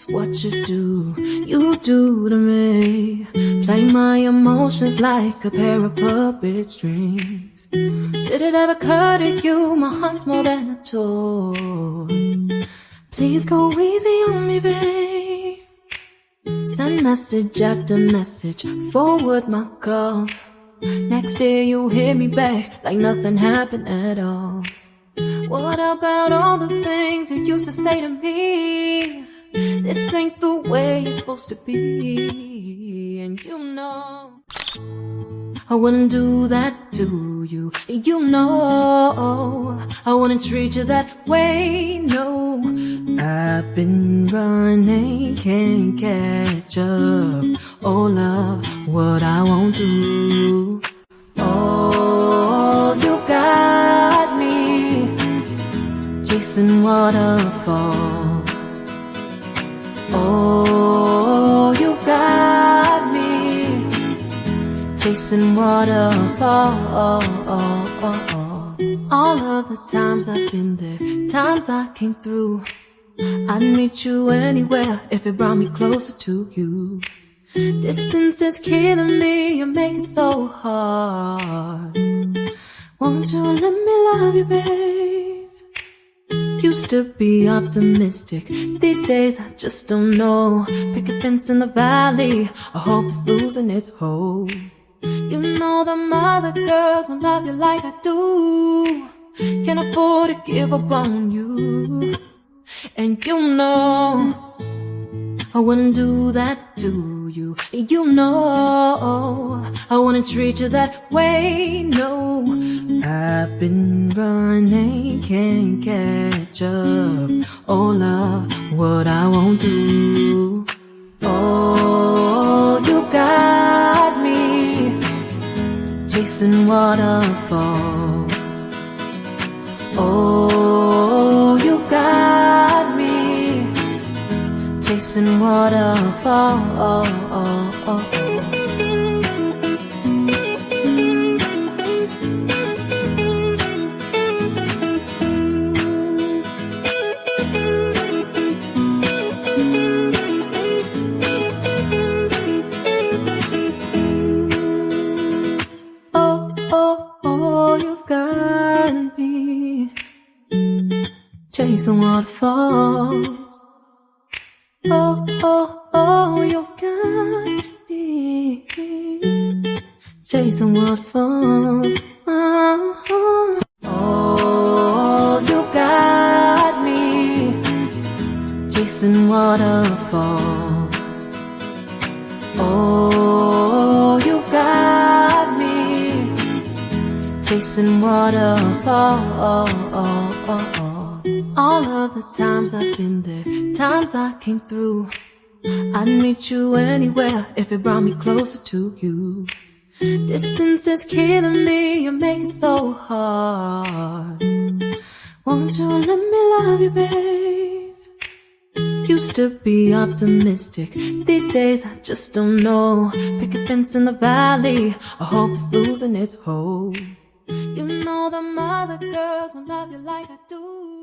It's what you do to me. Play my emotions like a pair of puppet strings. Did it ever occur to you my heart's more than a toy? Please go easy on me, babe. Send message after message, forward my calls. Next day you hit me back like nothing happened at all. What about all the things you used to say to me? This ain't the way it's supposed to be. And you know I wouldn't do that to you. You know I wouldn't treat you that way, no. I've been running, can't catch up. Oh love, what I won't do. Oh, you got me chasing waterfalls. Oh, you got me chasing waterfalls. All of the times I've been there, times I came through, I'd meet you anywhere if it brought me closer to you. Distance is killing me, you make it so hard. Won't you let me love you, babe? Used to be optimistic, these days I just don't know. Pick a fence in the valley, I hope it's losing its hold. You know them other girls won't love you like I do. Can't afford to give up on you. And you know I wouldn't do that to you. You know I wouldn't treat you that way, no. I've been running, can't catch up. Oh love, what I won't do. Oh, you got me chasing waterfalls. Oh, you got me chasing waterfalls. Chasing waterfalls. Oh, oh, oh, you've got me chasing waterfalls. Oh, oh, you got me chasing waterfalls. Oh, you got me chasing waterfalls. All of the times I've been there, times I came through, I'd meet you anywhere if it brought me closer to you. Distance is killing me, you make it so hard. Won't you let me love you, babe? Used to be optimistic, these days I just don't know. Pick a fence in the valley, I hope it's losing its hold. You know them other girls won't love you like I do.